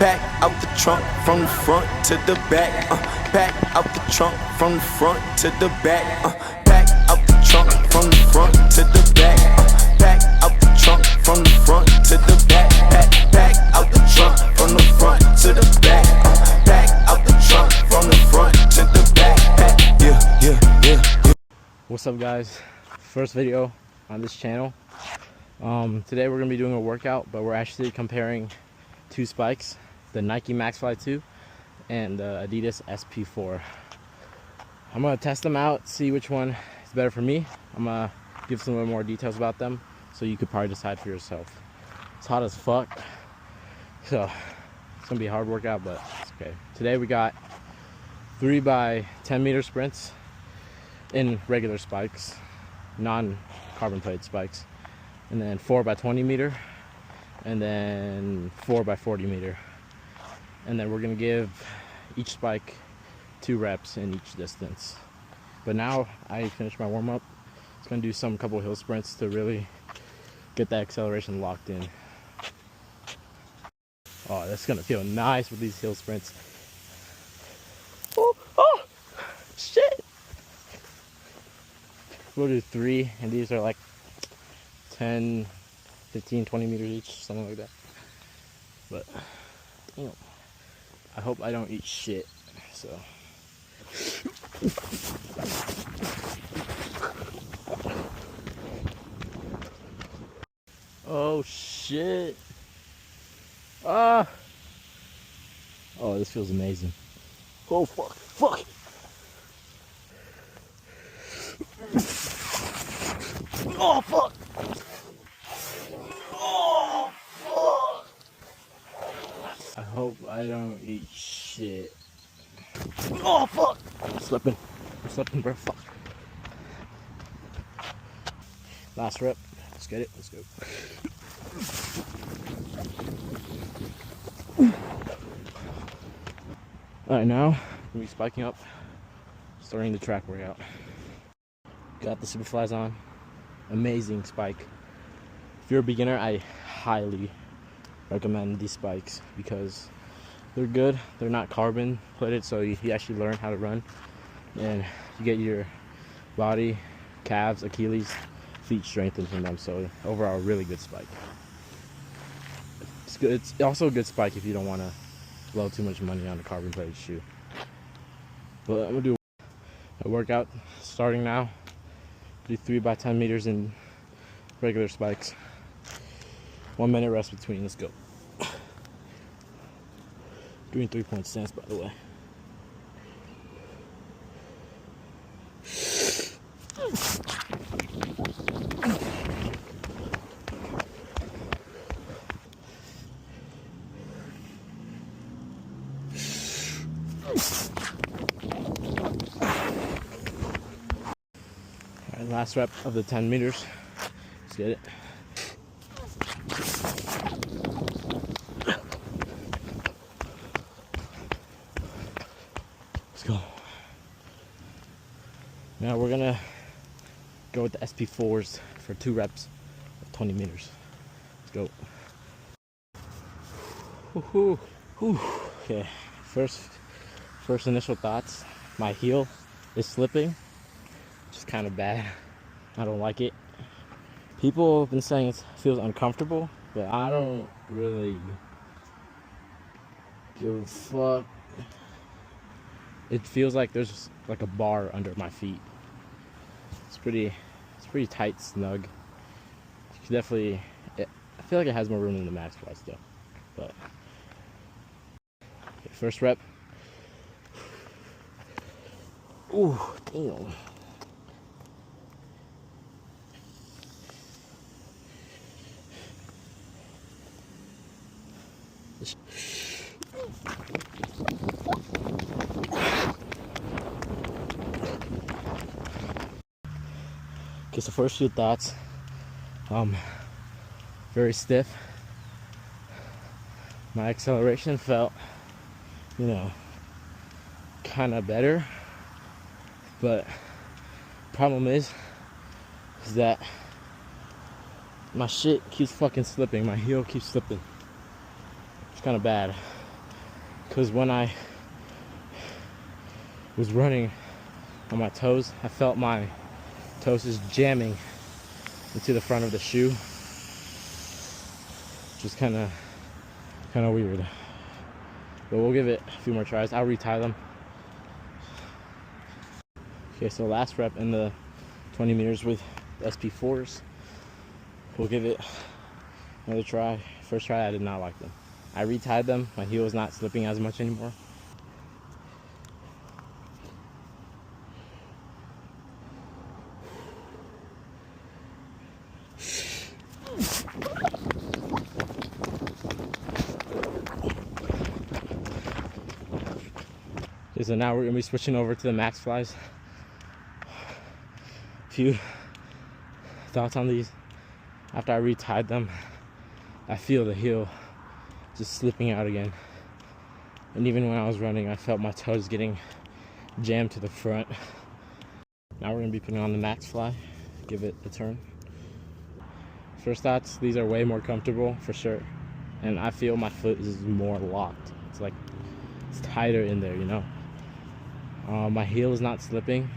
Back out the trunk from the front to the back. Back out the trunk from the front to the back. Back out the trunk from the front to the back. Back out the trunk from the front to the back. Back out the trunk from the front to the back. Back out the trunk from the front to the back. Yeah. What's up, guys? First video on this channel. Today we're gonna be doing a workout, but we're actually comparing two spikes, the Nike Maxfly 2 and the Adidas SP4. I'm gonna test them out, see which one is better for me. I'm gonna give some more details about them so you could probably decide for yourself. It's hot as fuck, so it's gonna be a hard workout, but it's okay. Today we got 3x10 meter sprints in regular spikes, non-carbon plate spikes, and then 4x20 meter, and then 4x40 meter. And then we're gonna give each spike 2 reps in each distance. But now I finished my warm-up. It's gonna do some couple hill sprints to really get that acceleration locked in. Oh, that's gonna feel nice with these hill sprints. Oh shit! We'll do 3, and these are like 10, 15, 20 meters each, something like that. But damn, I hope I don't eat shit. So oh shit. Oh, this feels amazing. Oh fuck. Oh fuck. Oh fuck. I hope I don't eat shit. Oh fuck. I'm slipping, bro. Fuck. Last rep. Let's get it. Let's go. Alright, now I'm gonna be spiking up, starting the track workout. Got the Superflies on. Amazing spike. If you're a beginner, I highly recommend these spikes because they're good. They're not carbon plated, so you actually learn how to run, and you get your body, calves, Achilles, feet strengthened from them. So overall, really good spike. It's good. It's also a good spike if you don't want to blow too much money on a carbon plated shoe. But I'm gonna do a workout starting now. Do 3x10 meters in regular spikes. 1 minute rest between. Let's go. Doing 3-point stance, by the way. Alright, last rep of the 10 meters. Let's get it. Let's go. Now we're gonna go with the SP4s for 2 reps of 20 meters. Let's go. Okay, first initial thoughts. My heel is slipping, which is kind of bad. I don't like it. People have been saying it feels uncomfortable, but I don't really give a fuck. It feels like there's like a bar under my feet. It's pretty tight, snug. Definitely, I feel like it has more room than the Maxfly still. But okay, first rep. Ooh, damn. Okay, so first few thoughts. Very stiff. My acceleration felt, kind of better, but problem is that my shit keeps fucking slipping. My heel keeps slipping. It's kind of bad. because when I was running on my toes, I felt my toes just jamming into the front of the shoe, which is kind of weird. But we'll give it a few more tries. I'll retie them. Okay, so last rep in the 20 meters with SP4s. We'll give it another try. First try, I did not like them. I retied them. My heel was not slipping as much anymore. Okay, so now we're gonna be switching over to the Maxflies. A few thoughts on these. After I retied them, I feel the heel just slipping out again. And even when I was running, I felt my toes getting jammed to the front. Now we're gonna be putting on the Maxfly. Give it a turn. First thoughts, these are way more comfortable for sure. And I feel my foot is more locked. It's like, it's tighter in there, you know? My heel is not slipping.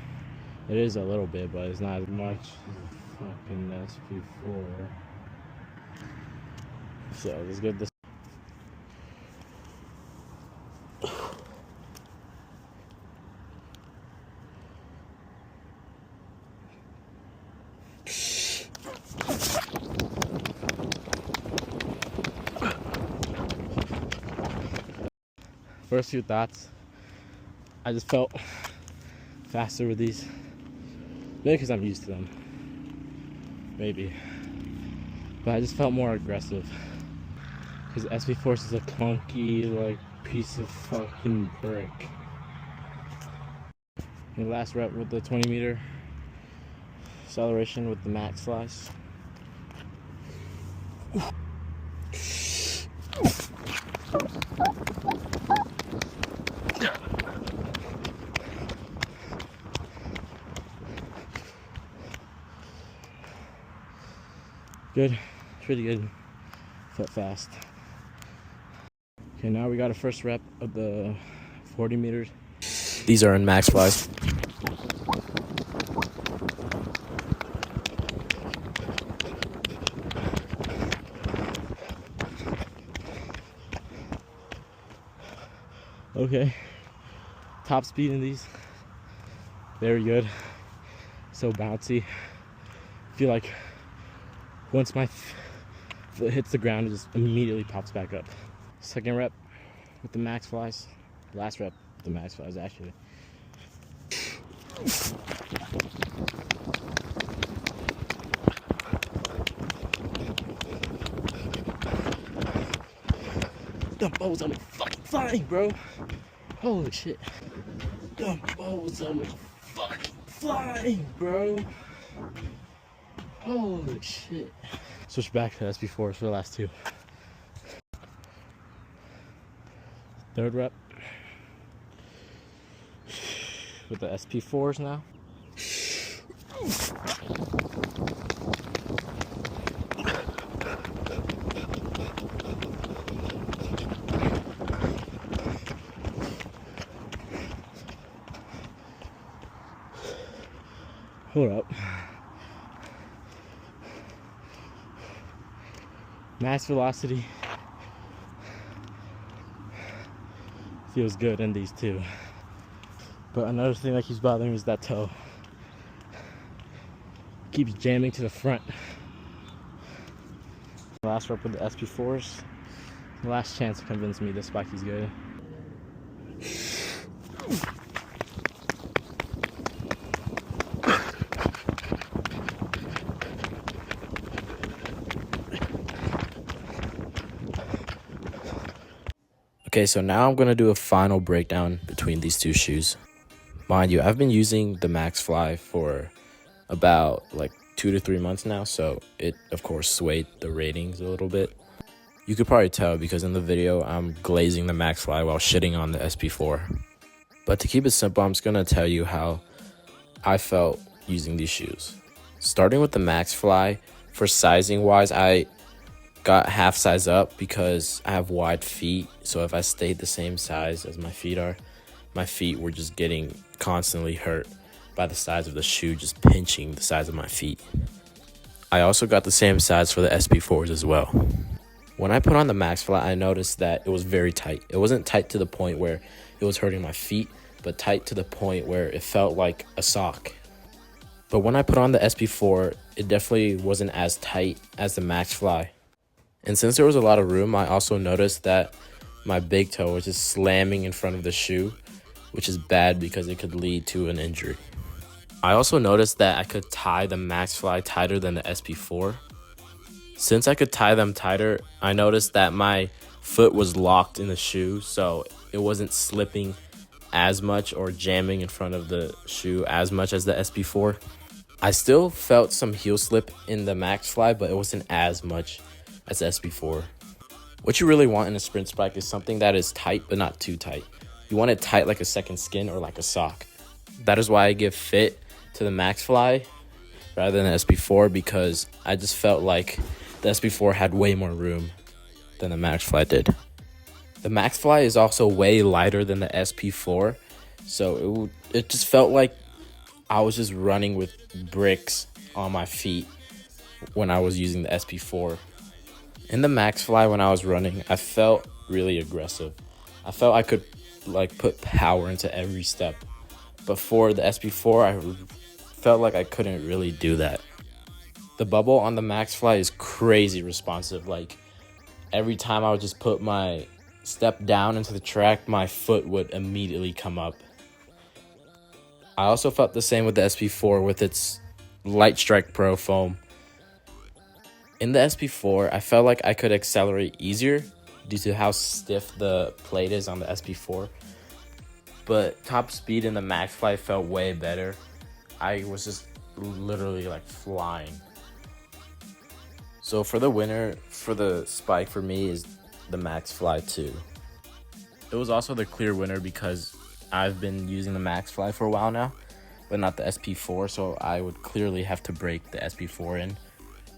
It is a little bit, but it's not as much as fucking SP4. So let's get this. First few thoughts, I just felt faster with these. Maybe because I'm used to them. Maybe. But I just felt more aggressive. Because SP4 is a clunky, like, piece of fucking brick. And last rep with the 20 meter acceleration with the Maxflies. Good, pretty good. Felt fast. Okay, now we got a first rep of the 40 meters. These are in Maxfly. Okay, top speed in these, very good. So bouncy. Feel like once my foot hits the ground, it just immediately pops back up. Second rep with the Maxflies. Last rep with the Maxflies, actually. Dumbbells on me fucking flying, bro. Holy shit. Dumbbells on me fucking flying, bro. Holy shit. Switch back to SP4 for the last two. Third rep with the SP4s now. Hold up. Max velocity feels good in these two. But another thing that keeps bothering me is that toe. Keeps jamming to the front. Last rep with the SP4s. Last chance to convince me this bike is good. Okay, so now I'm going to do a final breakdown between these two shoes. Mind you, I've been using the Maxfly for about like 2 to 3 months now, so it of course swayed the ratings a little bit. You could probably tell because in the video I'm glazing the Maxfly while shitting on the SP4. But to keep it simple, I'm just going to tell you how I felt using these shoes. Starting with the Maxfly, for sizing wise, I got half size up because I have wide feet. So if I stayed the same size as my feet are, my feet were just getting constantly hurt by the size of the shoe, just pinching the size of my feet. I also got the same size for the SP4s as well. When I put on the Maxfly, I noticed that it was very tight. It wasn't tight to the point where it was hurting my feet, but tight to the point where it felt like a sock. But when I put on the SP4, it definitely wasn't as tight as the Maxfly. And since there was a lot of room, I also noticed that my big toe was just slamming in front of the shoe, which is bad because it could lead to an injury. I also noticed that I could tie the Maxfly tighter than the SP4. Since I could tie them tighter, I noticed that my foot was locked in the shoe, so it wasn't slipping as much or jamming in front of the shoe as much as the SP4. I still felt some heel slip in the Maxfly, but it wasn't as much as the SP4. What you really want in a sprint spike is something that is tight but not too tight. You want it tight like a second skin or like a sock. That is why I give fit to the Maxfly rather than the SP4, because I just felt like the SP4 had way more room than the Maxfly did. The Maxfly is also way lighter than the SP4, so it just felt like I was just running with bricks on my feet when I was using the SP4. In the Maxfly, when I was running, I felt really aggressive. I felt I could put power into every step. But for the SP4, I felt like I couldn't really do that. The bubble on the Maxfly is crazy responsive. Like, every time I would just put my step down into the track, my foot would immediately come up. I also felt the same with the SP4 with its Light Strike Pro foam. In the SP4, I felt like I could accelerate easier due to how stiff the plate is on the SP4. But top speed in the Maxfly felt way better. I was just literally like flying. So for the winner for the spike for me is the Maxfly 2. It was also the clear winner because I've been using the Maxfly for a while now, but not the SP4, so I would clearly have to break the SP4 in,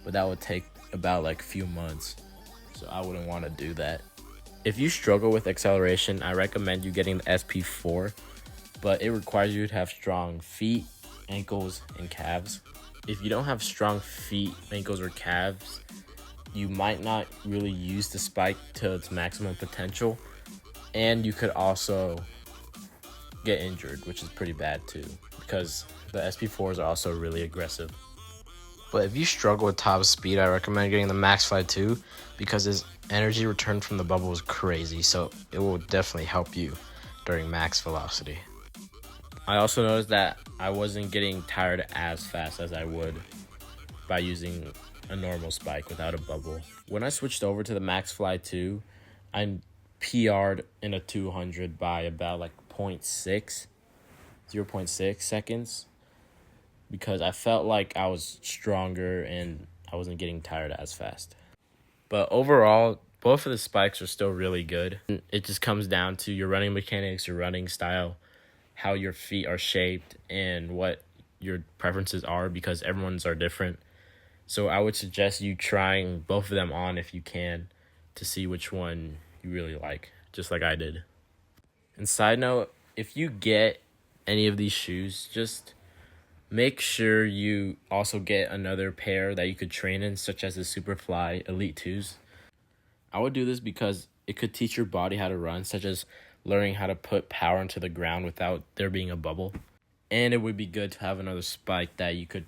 but that would take about like a few months, so I wouldn't want to do that. If you struggle with acceleration, I recommend you getting the SP4, but it requires you to have strong feet, ankles, and calves. If you don't have strong feet, ankles, or calves, you might not really use the spike to its maximum potential, and you could also get injured, which is pretty bad too, because the SP4s are also really aggressive. But if you struggle with top speed, I recommend getting the Maxfly 2 because its energy return from the bubble is crazy, so it will definitely help you during max velocity. I also noticed that I wasn't getting tired as fast as I would by using a normal spike without a bubble. When I switched over to the Maxfly 2, I PR'd in a 200 by about like 0.6 seconds, because I felt like I was stronger and I wasn't getting tired as fast. But overall, both of the spikes are still really good. It just comes down to your running mechanics, your running style, how your feet are shaped, and what your preferences are, because everyone's are different. So I would suggest you trying both of them on if you can to see which one you really like, just like I did. And side note, if you get any of these shoes, just make sure you also get another pair that you could train in, such as the Superfly Elite 2s. I would do this because it could teach your body how to run, such as learning how to put power into the ground without there being a bubble. And it would be good to have another spike that you could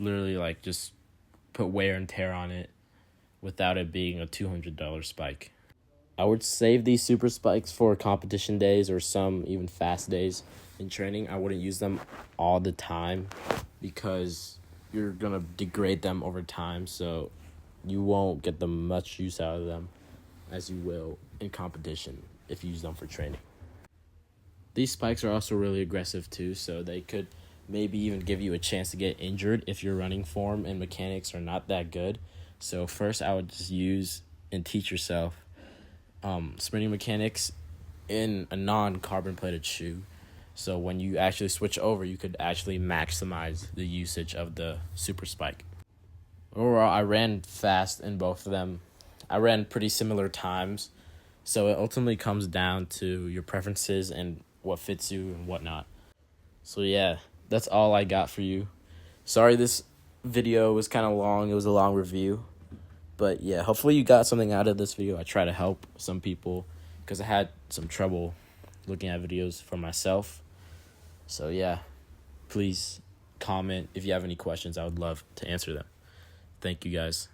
literally like just put wear and tear on it without it being a $200 spike. I would save these super spikes for competition days or some even fast days in training. I wouldn't use them all the time because you're going to degrade them over time, so you won't get the much use out of them as you will in competition if you use them for training. These spikes are also really aggressive too, so they could maybe even give you a chance to get injured if your running form and mechanics are not that good. So first I would just use and teach yourself sprinting mechanics in a non-carbon plated shoe. So when you actually switch over, you could actually maximize the usage of the super spike. overall, I ran fast in both of them. I ran pretty similar times. So it ultimately comes down to your preferences and what fits you and whatnot. So yeah, that's all I got for you. Sorry this video was kind of long. It was a long review. But yeah, hopefully you got something out of this video. I try to help some people because I had some trouble looking at videos for myself. So yeah, please comment if you have any questions. I would love to answer them. Thank you guys.